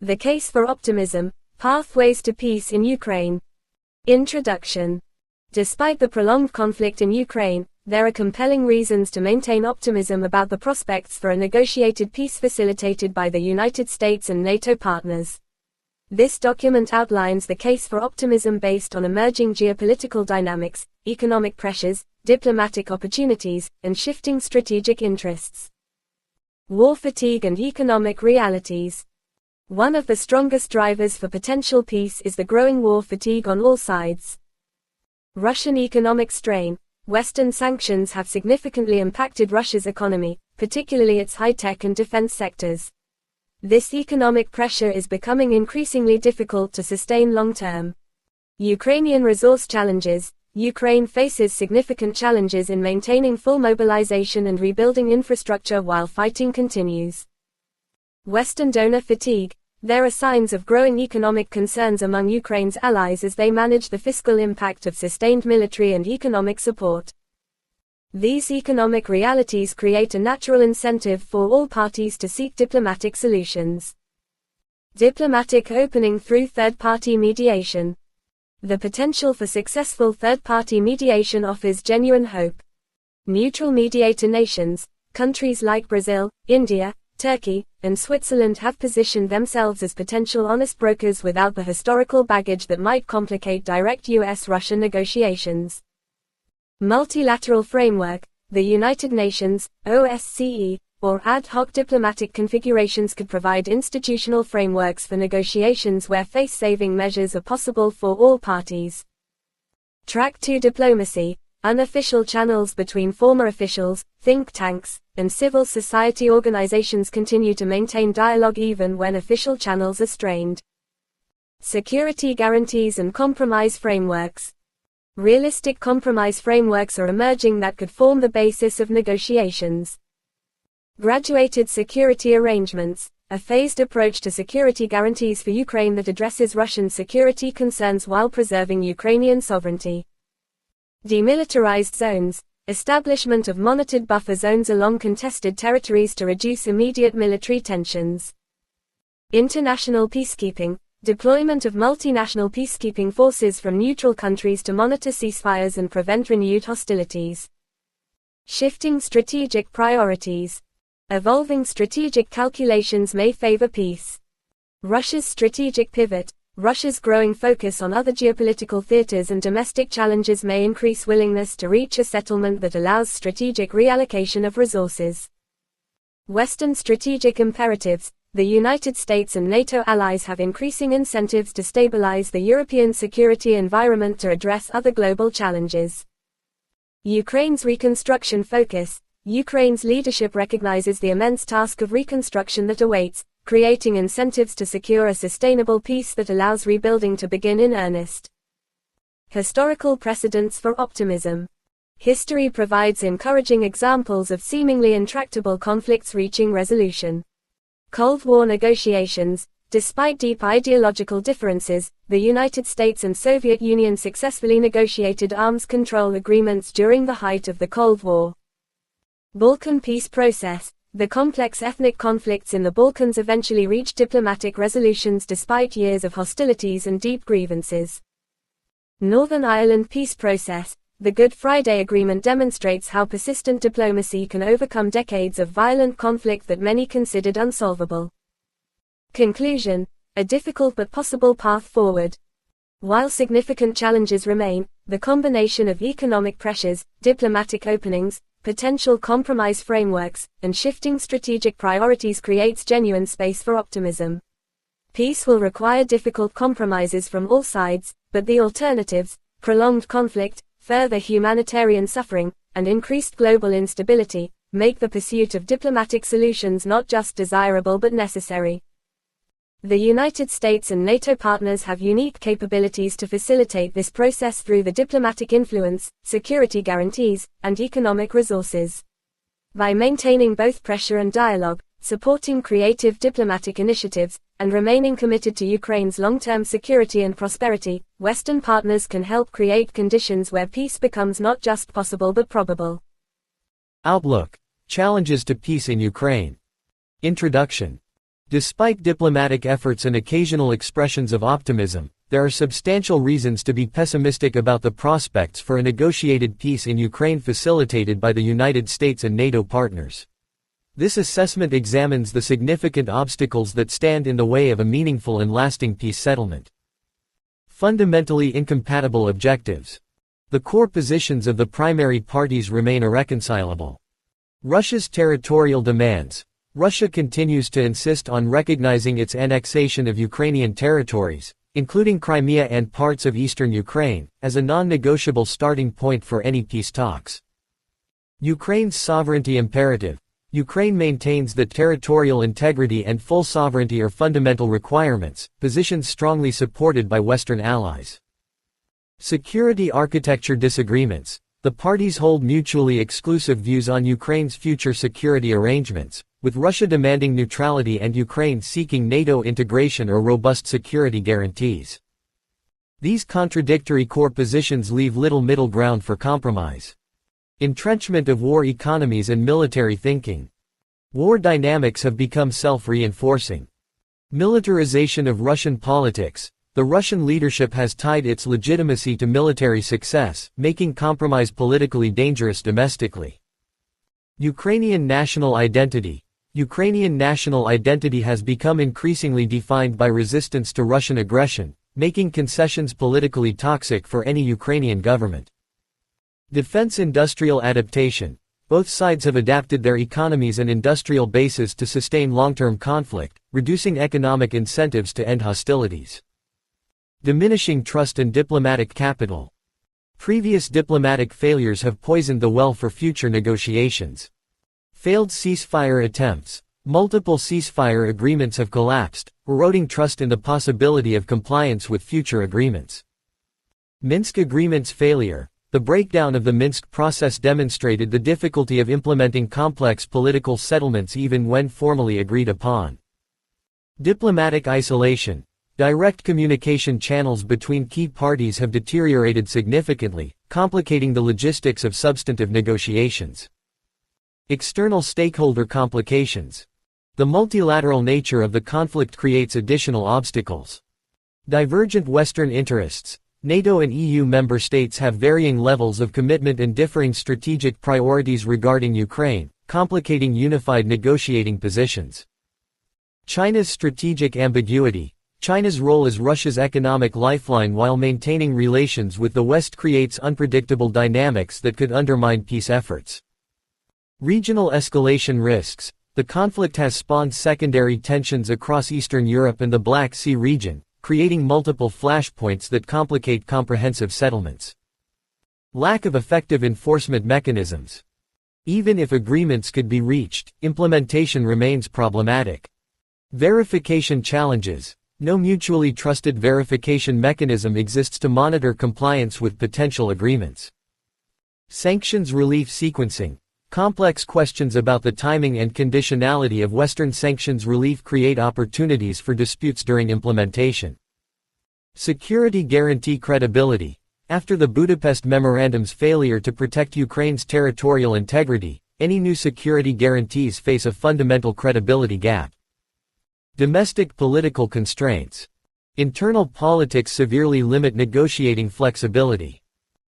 The Case for Optimism, Pathways to Peace in Ukraine. Introduction. Despite the prolonged conflict in Ukraine, there are compelling reasons to maintain optimism about the prospects for a negotiated peace facilitated by the United States and NATO partners. This document outlines the case for optimism based on emerging geopolitical dynamics, economic pressures, diplomatic opportunities, and shifting strategic interests. War fatigue and economic realities. One of the strongest drivers for potential peace is the growing war fatigue on all sides. Russian economic strain. Western sanctions have significantly impacted Russia's economy, particularly its high-tech and defense sectors. This economic pressure is becoming increasingly difficult to sustain long-term. Ukrainian resource challenges. Ukraine faces significant challenges in maintaining full mobilization and rebuilding infrastructure while fighting continues. Western donor fatigue. There are signs of growing economic concerns among Ukraine's allies as they manage the fiscal impact of sustained military and economic support. These economic realities create a natural incentive for all parties to seek diplomatic solutions. Diplomatic opening through third-party mediation. The potential for successful third-party mediation offers genuine hope. Neutral mediator nations, countries like Brazil, India, Turkey, and Switzerland have positioned themselves as potential honest brokers without the historical baggage that might complicate direct US-Russia negotiations. Multilateral framework. The United Nations, OSCE, or ad hoc diplomatic configurations could provide institutional frameworks for negotiations where face-saving measures are possible for all parties. Track 2 diplomacy. Unofficial channels between former officials, think tanks, and civil society organizations continue to maintain dialogue even when official channels are strained. Security guarantees and compromise frameworks. Realistic compromise frameworks are emerging that could form the basis of negotiations. Graduated security arrangements. A phased approach to security guarantees for Ukraine that addresses Russian security concerns while preserving Ukrainian sovereignty. Demilitarized zones. Establishment of monitored buffer zones along contested territories to reduce immediate military tensions. International peacekeeping. Deployment of multinational peacekeeping forces from neutral countries to monitor ceasefires and prevent renewed hostilities. Shifting strategic priorities. Evolving strategic calculations may favor peace. Russia's strategic pivot. Russia's growing focus on other geopolitical theaters and domestic challenges may increase willingness to reach a settlement that allows strategic reallocation of resources. Western strategic imperatives. The United States and NATO allies have increasing incentives to stabilize the European security environment to address other global challenges. Ukraine's reconstruction focus. Ukraine's leadership recognizes the immense task of reconstruction that awaits, creating incentives to secure a sustainable peace that allows rebuilding to begin in earnest. Historical precedents for optimism. History provides encouraging examples of seemingly intractable conflicts reaching resolution. Cold War negotiations. Despite deep ideological differences, the United States and Soviet Union successfully negotiated arms control agreements during the height of the Cold War. Balkan peace process. The complex ethnic conflicts in the Balkans eventually reached diplomatic resolutions despite years of hostilities and deep grievances. Northern Ireland peace process. The Good Friday Agreement demonstrates how persistent diplomacy can overcome decades of violent conflict that many considered unsolvable. Conclusion. A difficult but possible path forward. While significant challenges remain, the combination of economic pressures, diplomatic openings, potential compromise frameworks, and shifting strategic priorities creates genuine space for optimism. Peace will require difficult compromises from all sides, but the alternatives, prolonged conflict, further humanitarian suffering, and increased global instability, make the pursuit of diplomatic solutions not just desirable but necessary. The United States and NATO partners have unique capabilities to facilitate this process through the diplomatic influence, security guarantees, and economic resources. By maintaining both pressure and dialogue, supporting creative diplomatic initiatives, and remaining committed to Ukraine's long-term security and prosperity, Western partners can help create conditions where peace becomes not just possible but probable. Outlook. Challenges to peace in Ukraine. Introduction. Despite diplomatic efforts and occasional expressions of optimism, there are substantial reasons to be pessimistic about the prospects for a negotiated peace in Ukraine facilitated by the United States and NATO partners. This assessment examines the significant obstacles that stand in the way of a meaningful and lasting peace settlement. Fundamentally incompatible objectives. The core positions of the primary parties remain irreconcilable. Russia's territorial demands. Russia continues to insist on recognizing its annexation of Ukrainian territories, including Crimea and parts of eastern Ukraine, as a non-negotiable starting point for any peace talks. Ukraine's sovereignty imperative. Ukraine maintains that territorial integrity and full sovereignty are fundamental requirements, positions strongly supported by Western allies. Security architecture disagreements. The parties hold mutually exclusive views on Ukraine's future security arrangements, with Russia demanding neutrality and Ukraine seeking NATO integration or robust security guarantees. These contradictory core positions leave little middle ground for compromise. Entrenchment of war economies and military thinking. War dynamics have become self-reinforcing. Militarization of Russian politics. The Russian leadership has tied its legitimacy to military success, making compromise politically dangerous domestically. Ukrainian national identity. Ukrainian national identity has become increasingly defined by resistance to Russian aggression, making concessions politically toxic for any Ukrainian government. Defense industrial adaptation. Both sides have adapted their economies and industrial bases to sustain long-term conflict, reducing economic incentives to end hostilities. Diminishing trust and diplomatic capital. Previous diplomatic failures have poisoned the well for future negotiations. Failed ceasefire attempts. Multiple ceasefire agreements have collapsed, eroding trust in the possibility of compliance with future agreements. Minsk Agreement's failure. The breakdown of the Minsk process demonstrated the difficulty of implementing complex political settlements even when formally agreed upon. Diplomatic isolation. Direct communication channels between key parties have deteriorated significantly, complicating the logistics of substantive negotiations. External stakeholder complications. The multilateral nature of the conflict creates additional obstacles. Divergent Western interests. NATO and EU member states have varying levels of commitment and differing strategic priorities regarding Ukraine, complicating unified negotiating positions. China's strategic ambiguity. China's role as Russia's economic lifeline while maintaining relations with the West creates unpredictable dynamics that could undermine peace efforts. Regional escalation risks. The conflict has spawned secondary tensions across Eastern Europe and the Black Sea region, creating multiple flashpoints that complicate comprehensive settlements. Lack of effective enforcement mechanisms. Even if agreements could be reached, implementation remains problematic. Verification challenges. No mutually trusted verification mechanism exists to monitor compliance with potential agreements. Sanctions relief sequencing. Complex questions about the timing and conditionality of Western sanctions relief create opportunities for disputes during implementation. Security guarantee credibility. After the Budapest Memorandum's failure to protect Ukraine's territorial integrity, any new security guarantees face a fundamental credibility gap. Domestic political constraints. Internal politics severely limit negotiating flexibility.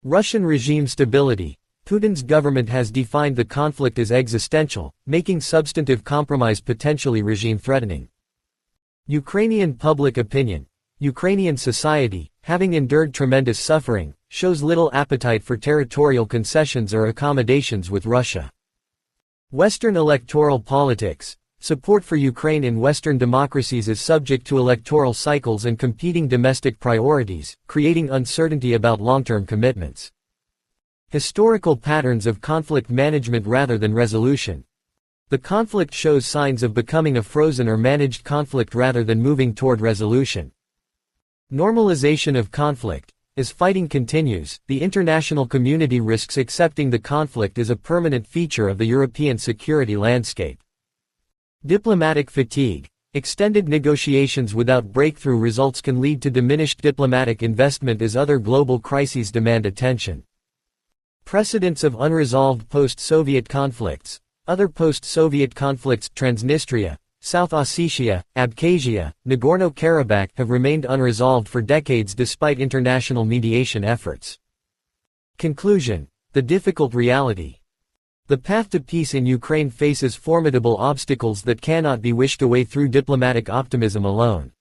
Russian regime stability. Putin's government has defined the conflict as existential, making substantive compromise potentially regime-threatening. Ukrainian public opinion. Ukrainian society, having endured tremendous suffering, shows little appetite for territorial concessions or accommodations with Russia. Western electoral politics. Support for Ukraine in Western democracies is subject to electoral cycles and competing domestic priorities, creating uncertainty about long-term commitments. Historical patterns of conflict management rather than resolution. The conflict shows signs of becoming a frozen or managed conflict rather than moving toward resolution. Normalization of conflict. As fighting continues, the international community risks accepting the conflict as a permanent feature of the European security landscape. Diplomatic fatigue. Extended negotiations without breakthrough results can lead to diminished diplomatic investment as other global crises demand attention. Precedents of unresolved post-Soviet conflicts. Other post-Soviet conflicts, Transnistria, South Ossetia, Abkhazia, Nagorno-Karabakh have remained unresolved for decades despite international mediation efforts. Conclusion: the difficult reality. The path to peace in Ukraine faces formidable obstacles that cannot be wished away through diplomatic optimism alone.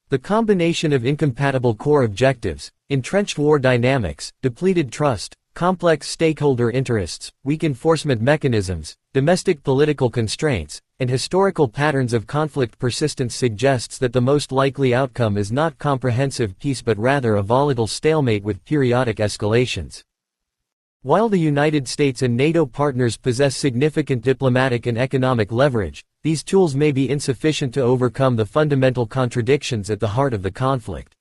The combination of incompatible core objectives, entrenched war dynamics, depleted trust, complex stakeholder interests, weak enforcement mechanisms, domestic political constraints, and historical patterns of conflict persistence suggests that the most likely outcome is not comprehensive peace but rather a volatile stalemate with periodic escalations. While the United States and NATO partners possess significant diplomatic and economic leverage, these tools may be insufficient to overcome the fundamental contradictions at the heart of the conflict.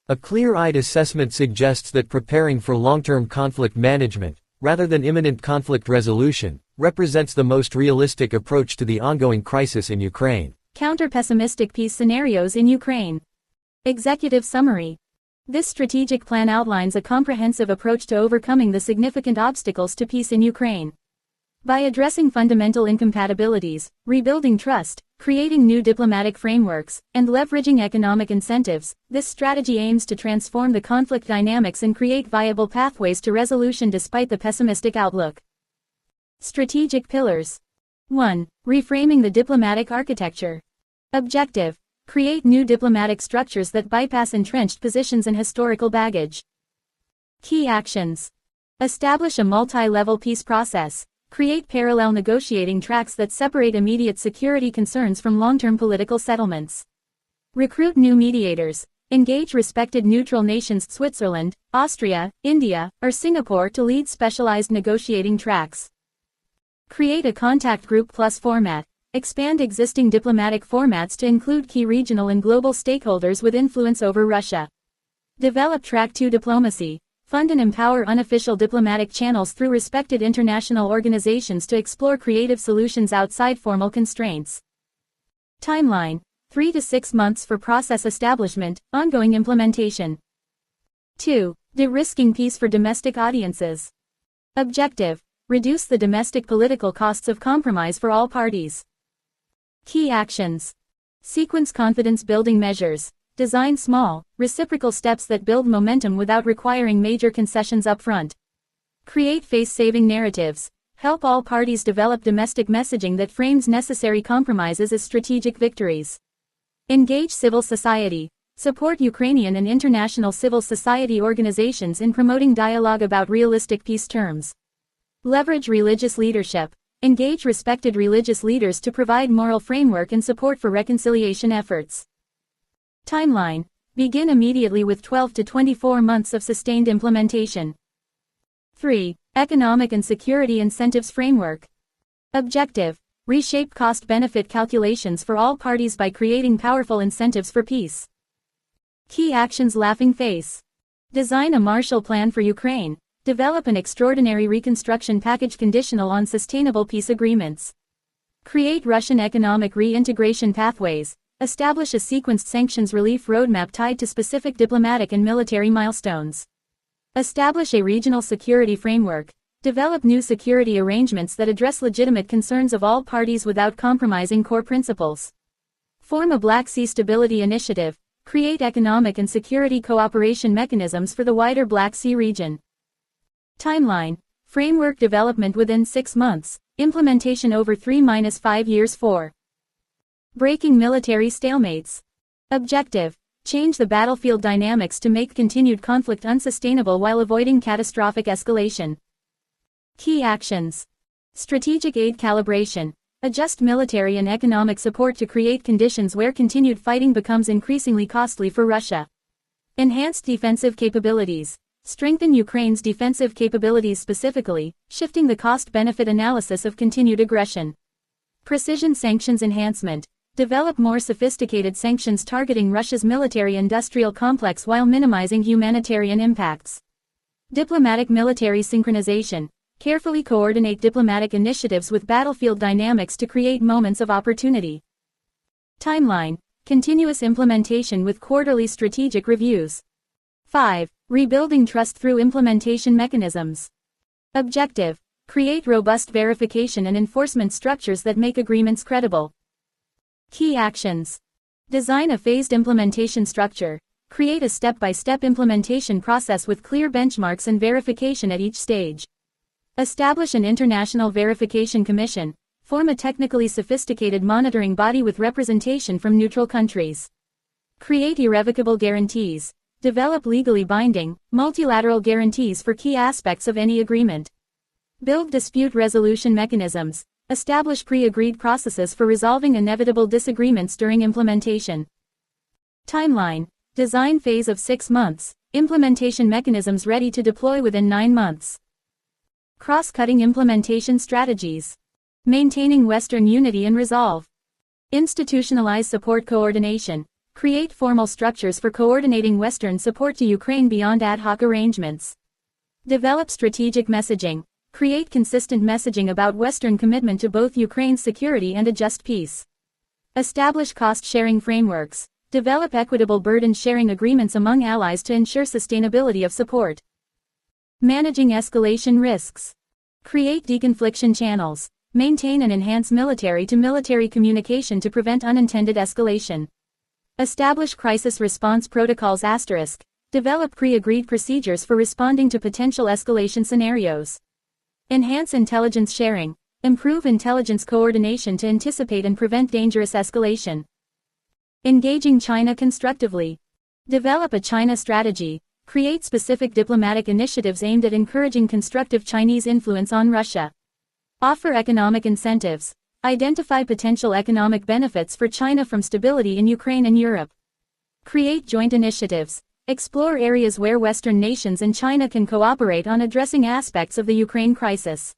A clear-eyed assessment suggests that preparing for long-term conflict management, rather than imminent conflict resolution, represents the most realistic approach to the ongoing crisis in Ukraine. Counter-pessimistic peace scenarios in Ukraine. Executive summary. This strategic plan outlines a comprehensive approach to overcoming the significant obstacles to peace in Ukraine. By addressing fundamental incompatibilities, rebuilding trust, creating new diplomatic frameworks, and leveraging economic incentives, this strategy aims to transform the conflict dynamics and create viable pathways to resolution despite the pessimistic outlook. Strategic pillars. 1. Reframing the diplomatic architecture. Objective: create new diplomatic structures that bypass entrenched positions and historical baggage. Key actions. Establish a multi-level peace process. Create parallel negotiating tracks that separate immediate security concerns from long-term political settlements. Recruit new mediators. Engage respected neutral nations Switzerland, Austria, India, or Singapore to lead specialized negotiating tracks. Create a contact group plus format. Expand existing diplomatic formats to include key regional and global stakeholders with influence over Russia. Develop Track 2 diplomacy. Fund and empower unofficial diplomatic channels through respected international organizations to explore creative solutions outside formal constraints. Timeline: 3 to 6 months for process establishment, ongoing implementation. 2. De-risking peace for domestic audiences. Objective: reduce the domestic political costs of compromise for all parties. Key actions. Sequence confidence-building measures. Design small, reciprocal steps that build momentum without requiring major concessions upfront. Create face-saving narratives. Help all parties develop domestic messaging that frames necessary compromises as strategic victories. Engage civil society. Support Ukrainian and international civil society organizations in promoting dialogue about realistic peace terms. Leverage religious leadership. Engage respected religious leaders to provide moral framework and support for reconciliation efforts. Timeline: begin immediately with 12 to 24 months of sustained implementation. 3. Economic and security incentives framework. Objective: reshape cost-benefit calculations for all parties by creating powerful incentives for peace. Key actions. Laughing face. Design a Marshall Plan for Ukraine. Develop an extraordinary reconstruction package conditional on sustainable peace agreements. Create Russian economic reintegration pathways. Establish a sequenced sanctions relief roadmap tied to specific diplomatic and military milestones. Establish a regional security framework. Develop new security arrangements that address legitimate concerns of all parties without compromising core principles. Form a Black Sea Stability Initiative. Create economic and security cooperation mechanisms for the wider Black Sea region. Timeline: framework development within 6 months, implementation over 3-5 years. 4. Breaking military stalemates. Objective: change the battlefield dynamics to make continued conflict unsustainable while avoiding catastrophic escalation. Key actions. Strategic aid calibration. Adjust military and economic support to create conditions where continued fighting becomes increasingly costly for Russia. Enhanced defensive capabilities. Strengthen Ukraine's defensive capabilities, specifically, shifting the cost-benefit analysis of continued aggression. Precision sanctions enhancement. Develop more sophisticated sanctions targeting Russia's military-industrial complex while minimizing humanitarian impacts. Diplomatic military synchronization. Carefully coordinate diplomatic initiatives with battlefield dynamics to create moments of opportunity. Timeline: continuous implementation with quarterly strategic reviews. 5. Rebuilding trust through implementation mechanisms. Objective: create robust verification and enforcement structures that make agreements credible. Key actions. Design a phased implementation structure. Create a step-by-step implementation process with clear benchmarks and verification at each stage. Establish an international verification commission. Form a technically sophisticated monitoring body with representation from neutral countries. Create irrevocable guarantees. Develop legally binding, multilateral guarantees for key aspects of any agreement. Build dispute resolution mechanisms. Establish pre-agreed processes for resolving inevitable disagreements during implementation. Timeline. Design phase of 6 months. Implementation mechanisms ready to deploy within 9 months. Cross-cutting implementation strategies. Maintaining Western unity and resolve. Institutionalize support coordination. Create formal structures for coordinating Western support to Ukraine beyond ad hoc arrangements. Develop strategic messaging. Create consistent messaging about Western commitment to both Ukraine's security and a just peace. Establish cost-sharing frameworks. Develop equitable burden-sharing agreements among allies to ensure sustainability of support. Managing escalation risks. Create deconfliction channels. Maintain and enhance military-to-military communication to prevent unintended escalation. Establish crisis response protocols *. Develop pre-agreed procedures for responding to potential escalation scenarios. Enhance intelligence sharing. Improve intelligence coordination to anticipate and prevent dangerous escalation. Engaging China constructively. Develop a China strategy. Create specific diplomatic initiatives aimed at encouraging constructive Chinese influence on Russia. Offer economic incentives. Identify potential economic benefits for China from stability in Ukraine and Europe. Create joint initiatives. Explore areas where Western nations and China can cooperate on addressing aspects of the Ukraine crisis.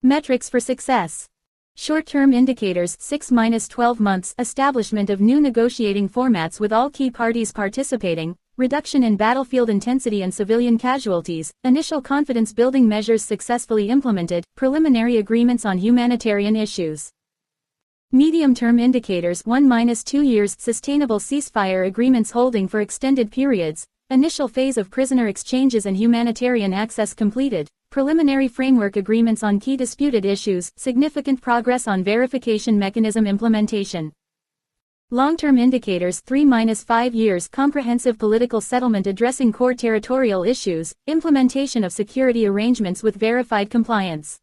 Metrics for success. Short-term indicators 6-12 months. Establishment of new negotiating formats with all key parties participating. Reduction in battlefield intensity and civilian casualties. Initial confidence-building measures successfully implemented. Preliminary agreements on humanitarian issues. Medium-term indicators 1-2 years. Sustainable ceasefire agreements holding for extended periods. Initial phase of prisoner exchanges and humanitarian access completed. Preliminary framework agreements on key disputed issues. Significant progress on verification mechanism implementation. Long-term indicators 3-5 years. Comprehensive political settlement addressing core territorial issues. Implementation of security arrangements with verified compliance.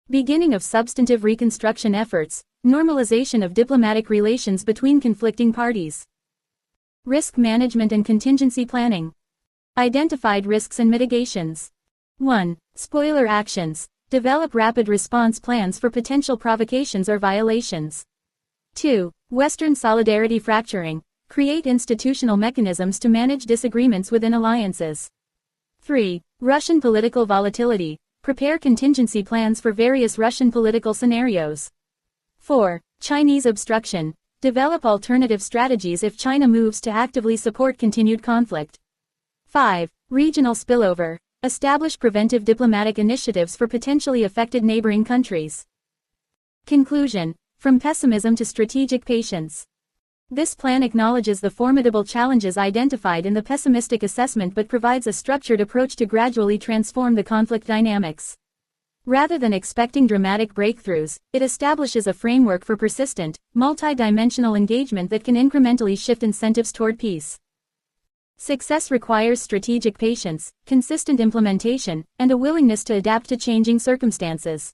Beginning of substantive reconstruction efforts. Normalization of diplomatic relations between conflicting parties. Risk management and contingency planning. Identified risks and mitigations. 1. Spoiler actions. Develop rapid response plans for potential provocations or violations. 2. Western solidarity fracturing. Create institutional mechanisms to manage disagreements within alliances. 3. Russian political volatility. Prepare contingency plans for various Russian political scenarios. 4. Chinese obstruction. Develop alternative strategies if China moves to actively support continued conflict. 5. Regional spillover. Establish preventive diplomatic initiatives for potentially affected neighboring countries. Conclusion. From pessimism to strategic patience. This plan acknowledges the formidable challenges identified in the pessimistic assessment but provides a structured approach to gradually transform the conflict dynamics. Rather than expecting dramatic breakthroughs, it establishes a framework for persistent, multi-dimensional engagement that can incrementally shift incentives toward peace. Success requires strategic patience, consistent implementation, and a willingness to adapt to changing circumstances.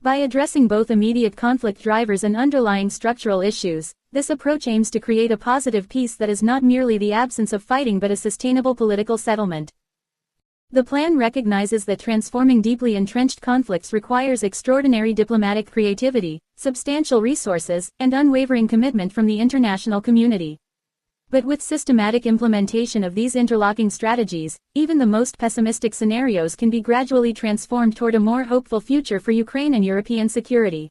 By addressing both immediate conflict drivers and underlying structural issues, this approach aims to create a positive peace that is not merely the absence of fighting but a sustainable political settlement. The plan recognizes that transforming deeply entrenched conflicts requires extraordinary diplomatic creativity, substantial resources, and unwavering commitment from the international community. But with systematic implementation of these interlocking strategies, even the most pessimistic scenarios can be gradually transformed toward a more hopeful future for Ukraine and European security.